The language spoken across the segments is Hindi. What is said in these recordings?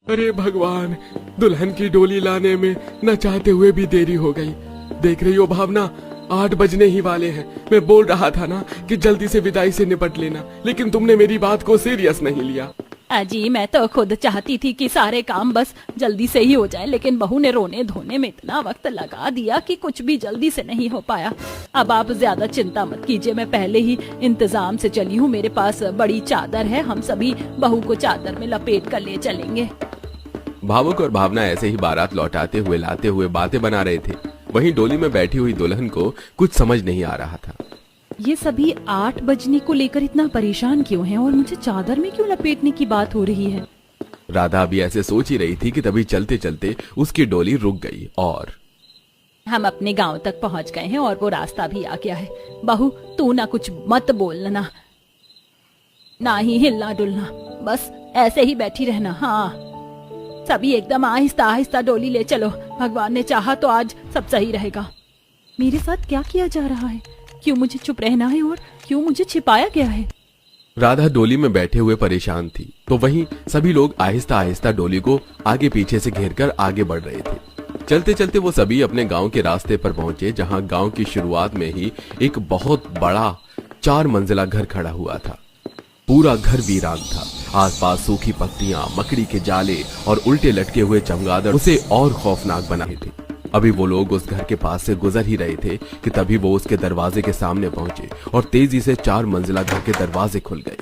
अरे भगवान, दुल्हन की डोली लाने में न चाहते हुए भी देरी हो गई। देख रही हो भावना, 8 बजने ही वाले हैं। मैं बोल रहा था ना कि जल्दी से विदाई से निपट लेना, लेकिन तुमने मेरी बात को सीरियस नहीं लिया। अजी मैं तो खुद चाहती थी कि सारे काम बस जल्दी से ही हो जाए, लेकिन बहू ने रोने धोने में इतना वक्त लगा दिया कि कुछ भी जल्दी से नहीं हो पाया। अब आप ज्यादा चिंता मत कीजिए, मैं पहले ही इंतजाम से चली हूँ। मेरे पास बड़ी चादर है, हम सभी बहू को चादर में लपेट कर ले चलेंगे। भावुक और भावना ऐसे ही बारात लौटाते हुए लाते हुए बातें बना रहे थे। वहीं डोली में बैठी हुई दुल्हन को कुछ समझ नहीं आ रहा था। ये सभी 8 बजने को लेकर इतना परेशान क्यों हैं और मुझे चादर में क्यों लपेटने की बात हो रही है? राधा भी ऐसे सोच ही रही थी कि तभी चलते चलते उसकी डोली रुक गई और हम अपने गांव तक पहुंच गए हैं और वो रास्ता भी आ गया है। बहू तू ना कुछ मत बोलना, ना ही हिलना डुलना, बस ऐसे ही बैठी रहना। हाँ, सभी एकदम आहिस्ता आहिस्ता डोली ले चलो। भगवान ने चाहा तो आज सब सही रहेगा। मेरे साथ क्या किया जा रहा है? क्यों मुझे चुप रहना है और क्यों मुझे छिपाया गया है? राधा डोली में बैठे हुए परेशान थी, तो वहीं सभी लोग आहिस्ता आहिस्ता डोली को आगे पीछे से घेरकर आगे बढ़ रहे थे। चलते चलते वो सभी अपने गांव के रास्ते पर पहुंचे, जहां गांव की शुरुआत में ही एक बहुत बड़ा 4 मंजिला घर खड़ा हुआ था। पूरा घर वीरान था। आसपास सूखी पत्तियां, मकड़ी के जाले और उल्टे लटके हुए चमगादड़ उसे और खौफनाक बना रहे थे। अभी वो लोग उस घर के पास से गुजर ही रहे थे कि तभी वो उसके दरवाजे के सामने पहुंचे और तेजी से 4 मंजिला घर के दरवाजे खुल गए।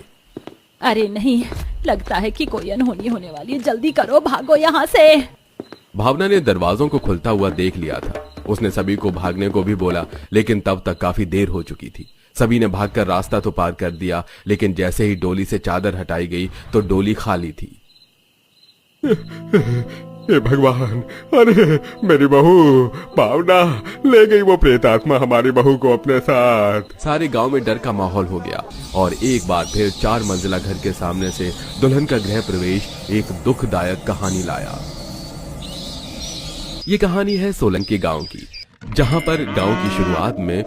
अरे नहीं, लगता है कि कोई अनहोनी होने वाली है। जल्दी करो, भागो यहाँ से। भावना ने दरवाजों को खुलता हुआ देख लिया था। उसने सभी को भागने को भी बोला, लेकिन तब तक काफी देर हो चुकी थी। सभी ने भागकर रास्ता तो पार कर दिया, लेकिन जैसे ही डोली से चादर हटाई गई तो डोली खाली थी। हे भगवान, अरे मेरी बहू भावना ले गई वो प्रेतात्मा हमारी बहू को अपने साथ। सारे गांव में डर का माहौल हो गया और एक बार फिर 4 मंजिला घर के सामने से दुल्हन का गृह प्रवेश एक दुखदायक कहानी लाया। ये कहानी है सोलंकी गांव की, जहां पर गांव की शुरुआत में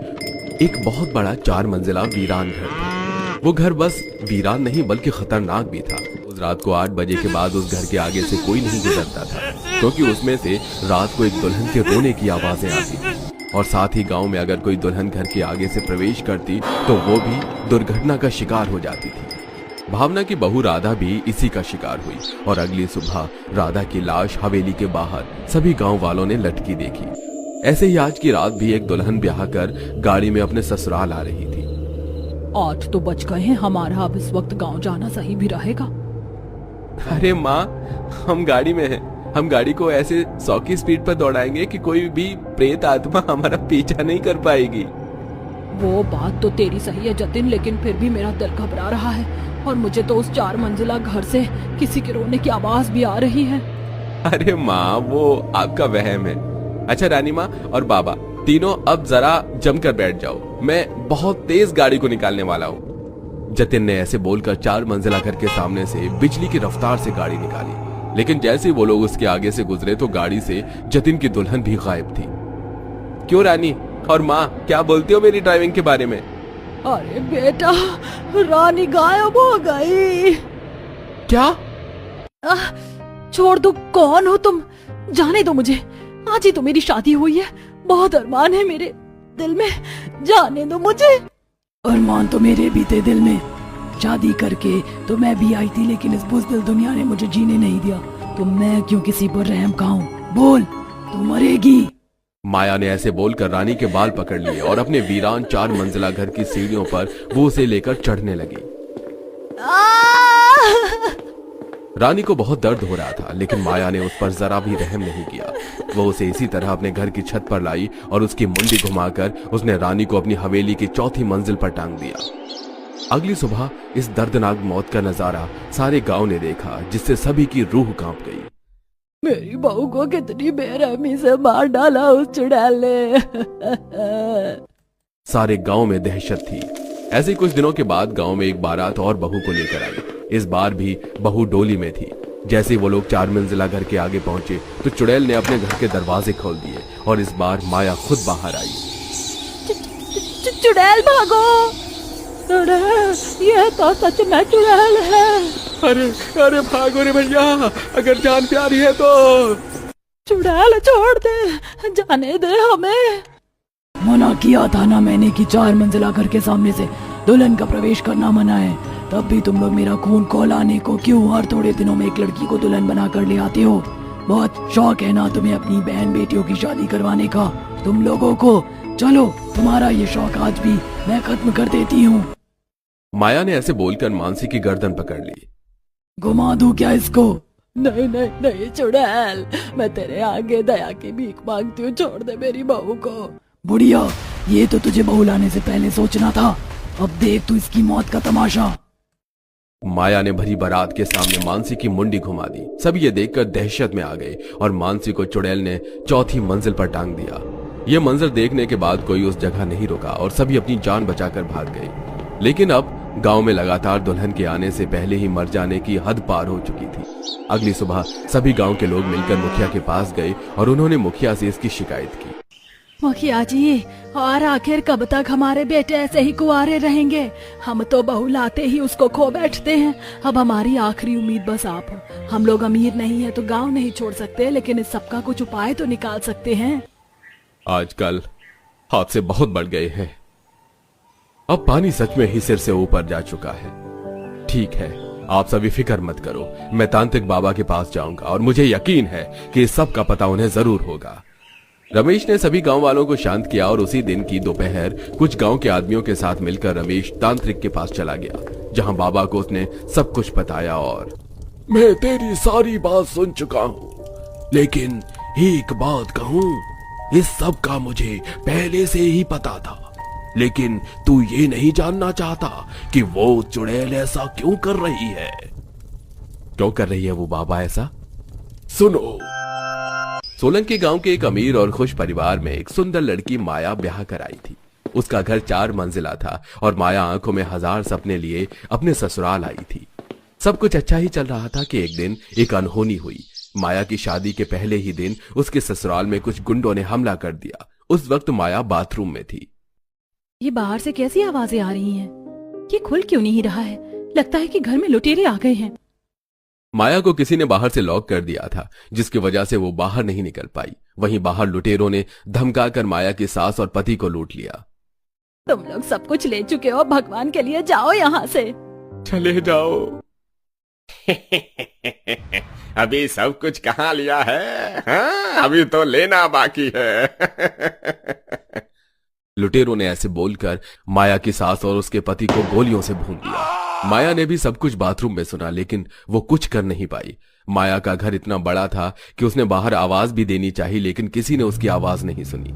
एक बहुत बड़ा 4 मंजिला वीरान घर था। वो घर बस वीरान नहीं बल्कि खतरनाक भी था। उस रात को 8 बजे के बाद उस घर के आगे से कोई नहीं गुजरता था, क्योंकि उसमें से रात को एक दुल्हन के रोने की आवाजें आती थी। और साथ ही गांव में अगर कोई दुल्हन घर के आगे से प्रवेश करती तो वो भी दुर्घटना का शिकार हो जाती थी। भावना की बहू राधा भी इसी का शिकार हुई और अगली सुबह राधा की लाश हवेली के बाहर सभी गांव वालों ने लटकी देखी। ऐसे ही आज की रात भी एक दुल्हन ब्याह कर गाड़ी में अपने ससुराल आ रही थी। 8 तो बज गए हैं, हमारा अब इस वक्त गांव जाना सही भी रहेगा। अरे माँ, हम गाड़ी में हैं। हम गाड़ी को ऐसे 100 की स्पीड पर दौड़ाएंगे कि कोई भी प्रेत आत्मा हमारा पीछा नहीं कर पाएगी। वो बात तो तेरी सही है जतिन, लेकिन फिर भी मेरा दिल घबरा रहा है और मुझे तो उस 4 मंजिला घर से किसी के रोने की आवाज भी आ रही है। अरे माँ, वो आपका वहम है। अच्छा रानी माँ और बाबा तीनों अब जरा जमकर बैठ जाओ, मैं बहुत तेज गाड़ी को निकालने वाला हूँ। जतिन ने ऐसे बोलकर 4 मंजिला घर के सामने से बिजली की रफ्तार से गाड़ी निकाली, लेकिन जैसे ही वो लोग उसके आगे से गुजरे तो गाड़ी से जतिन की दुल्हन भी गायब थी। क्यों रानी और माँ, क्या बोलती हो मेरी ड्राइविंग के बारे में? अरे बेटा, रानी गायब हो गई। क्या? छोड़ दो, कौन हो तुम? जाने दो मुझे, आज ही तो मेरी शादी हुई है। बहुत अरमान है मेरे दिल में, जाने दो मुझे। अरमान तो मेरे भी थे दिल में। शादी करके तो मैं भी आई थी, लेकिन इस बुज़दिल दुनिया ने मुझे जीने नहीं दिया। तो मैं क्यों किसी पर रहम खाऊं? बोल, तू मरेगी। माया ने ऐसे बोलकर रानी के बाल पकड़ लिए और अपने वीरान 4 मंजिला घर की सीढ़ियों पर वो उसे लेकर चढ़ने लगी। रानी को बहुत दर्द हो रहा था, लेकिन माया ने उस पर जरा भी रहम नहीं किया। वो उसे इसी तरह अपने घर की छत पर लाई और उसकी मुंडी घुमाकर उसने रानी को अपनी हवेली की 4थी मंजिल पर टांग दिया। अगली सुबह इस दर्दनाक मौत का नजारा सारे गांव ने देखा, जिससे सभी की रूह कांप गई। मेरी बहू को कितनी बेरहमी से मार डाला उस चुड़ैल ने। सारे गांव में दहशत थी। ऐसे ही कुछ दिनों के बाद गांव में एक बारात और बहू को लेकर आई। इस बार भी बहू डोली में थी। जैसे वो लोग 4 मंजिला घर के आगे पहुंचे तो चुड़ैल ने अपने घर के दरवाजे खोल दिए और इस बार माया खुद बाहर आई। चुड़ैल भागो, चुड़ैल, ये तो सच में चुड़ैल है। अरे अरे भागो रे भैया, अगर जान प्यारी है तो। चुड़ैल छोड़ दे, जाने दे हमें। मना किया था ना मैंने कि 4 मंजिला घर के सामने से दुल्हन का प्रवेश करना मना है, तब भी तुम लोग मेरा खून खौलाने को क्यों हर थोड़े दिनों में एक लड़की को दुल्हन बना कर ले आते हो। बहुत शौक है ना तुम्हें अपनी बहन बेटियों की शादी करवाने का तुम लोगों को। चलो तुम्हारा ये शौक आज भी मैं खत्म कर देती हूँ। माया ने ऐसे बोलकर मानसी की गर्दन पकड़ ली। घुमा दूं क्या इसको? नहीं नहीं नहीं चुड़ैल, मैं तेरे आगे दया की भीख मांगती हूँ, छोड़ दे मेरी बहू को। बुढ़िया, ये तो तुझे बहू लाने से पहले सोचना था, अब देख तू इसकी मौत का तमाशा। माया ने भरी बारात के सामने मानसी की मुंडी घुमा दी। सब ये देखकर दहशत में आ गए और मानसी को चुड़ैल ने 4थी मंजिल पर टांग दिया। ये मंजर देखने के बाद कोई उस जगह नहीं रुका और सभी अपनी जान बचाकर भाग गए। लेकिन अब गांव में लगातार दुल्हन के आने से पहले ही मर जाने की हद पार हो चुकी थी। अगली सुबह सभी गांव के लोग मिलकर मुखिया के पास गए और उन्होंने मुखिया से इसकी शिकायत की। मुखिया जी, और आखिर कब तक हमारे बेटे ऐसे ही कुंवारे रहेंगे? हम तो बहू लाते ही उसको खो बैठते हैं। अब हमारी आखिरी उम्मीद बस आप हो। हम लोग अमीर नहीं है तो गांव नहीं छोड़ सकते, लेकिन इस सब का कुछ उपाय तो निकाल सकते हैं। आजकल हादसे बहुत बढ़ गए हैं। अब पानी सच में ही सिर से ऊपर जा चुका है। ठीक है, आप सभी फिक्र मत करो, मैं तांत्रिक बाबा के पास जाऊंगा और मुझे यकीन है कि इस सब का पता उन्हें जरूर होगा। रमेश ने सभी गांव वालों को शांत किया और उसी दिन की दोपहर कुछ गांव के आदमियों के साथ मिलकर रमेश तांत्रिक के पास चला गया, जहां बाबा को उसने सब कुछ बताया। और मैं तेरी सारी बात सुन चुका हूँ, लेकिन एक बात कहूँ, इस सब का मुझे पहले से ही पता था, लेकिन तू ये नहीं जानना चाहता कि वो चुड़ैल ऐसा क्यों कर रही है। क्यों कर रही है वो बाबा ऐसा? सुनो, सोलंकी गांव के एक अमीर और खुश परिवार में एक सुंदर लड़की माया ब्याह कर आई थी। उसका घर 4 मंजिला था और माया आंखों में 1000 सपने लिए अपने ससुराल आई थी। सब कुछ अच्छा ही चल रहा था कि एक दिन एक अनहोनी हुई। माया की शादी के पहले ही दिन उसके ससुराल में कुछ गुंडों ने हमला कर दिया। उस वक्त माया बाथरूम में थी। ये बाहर से कैसी आवाजें आ रही हैं? ये खुल क्यों नहीं रहा है? लगता है कि घर में लुटेरे आ गए हैं। माया को किसी ने बाहर से लॉक कर दिया था, जिसकी वजह से वो बाहर नहीं निकल पाई। वहीं बाहर लुटेरों ने धमकाकर माया की सास और पति को लूट लिया। तुम लोग सब कुछ ले चुके हो, भगवान के लिए जाओ यहाँ से। चले जाओ। अभी सब कुछ कहाँ लिया है? हाँ? अभी तो लेना बाकी है। लुटेरों ने ऐसे बोलकर माया की सास और उसके पति को गोलियों से भून दिया। माया ने भी सब कुछ बाथरूम में सुना, लेकिन वो कुछ कर नहीं पाई। माया का घर इतना बड़ा था कि उसने बाहर आवाज भी देनी चाहिए, लेकिन किसी ने उसकी आवाज नहीं सुनी।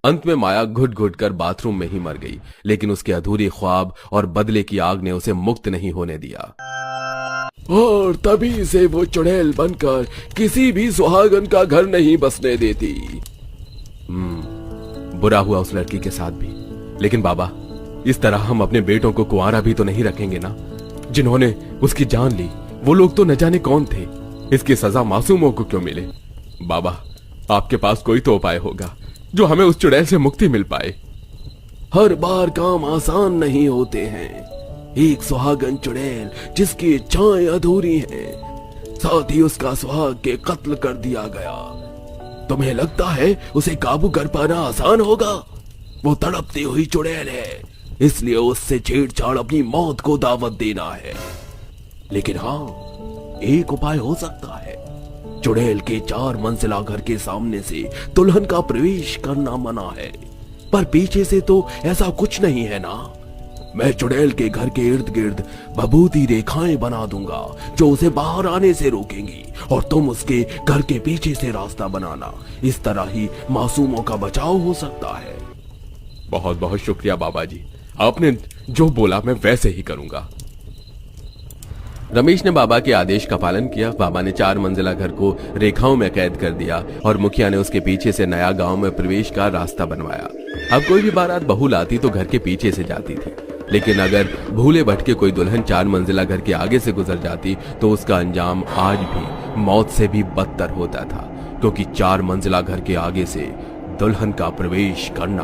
अंत में माया घुट घुट कर बाथरूम में ही मर गई, लेकिन उसके अधूरे ख्वाब और बदले की आग ने उसे मुक्त नहीं होने दिया। और तभी से वो चुड़ैल बनकर किसी भी सुहागन का घर नहीं बसने देती। बुरा हुआ उस लड़की के साथ भी, लेकिन बाबा, इस तरह हम अपने बेटों को कुंवारा भी तो नहीं रखेंगे ना। जिन्होंने उसकी जान ली वो लोग तो न जाने कौन थे। इसकी सजा मासूमों को क्यों मिले? बाबा, आपके पास कोई तो उपाय होगा जो हमें उस चुड़ैल से मुक्ति मिल पाए। हर बार काम आसान नहीं होते हैं। एक सुहागन चुड़ैल जिसकी इच्छाएं अधूरी हैं, साथ ही उसका सुहाग के कत्ल कर दिया गया। तुम्हें लगता है उसे काबू कर पाना आसान होगा? वो तड़पती हुई चुड़ैल है, इसलिए उससे छेड़छाड़ अपनी मौत को दावत देना है। लेकिन हाँ, एक उपाय हो सकता है। चुड़ैल के 4 मंजिला घर के सामने से दुल्हन का प्रवेश करना मना है, पर पीछे से तो ऐसा कुछ नहीं है ना। मैं चुड़ैल के घर के इर्द गिर्द भभूति रेखाएं बना दूंगा जो उसे बाहर आने से रोकेंगी, और तुम उसके घर के पीछे से रास्ता बनाना। इस तरह ही मासूमों का बचाव हो सकता है। बहुत बहुत शुक्रिया बाबा जी, आपने जो बोला मैं वैसे ही करूंगा। रमेश ने बाबा के आदेश का पालन किया। बाबा ने 4 मंजिला घर को रेखाओं में कैद कर दिया और मुखिया ने उसके पीछे से नया गांव में प्रवेश का रास्ता बनवाया। अब कोई भी बारात बहू लाती तो घर के पीछे से जाती थी, लेकिन अगर भूले भटके कोई दुल्हन 4 मंजिला घर के आगे से गुजर जाती तो उसका अंजाम आज भी मौत से भी बदतर होता था, क्योंकि 4 मंजिला घर के आगे से दुल्हन का प्रवेश करना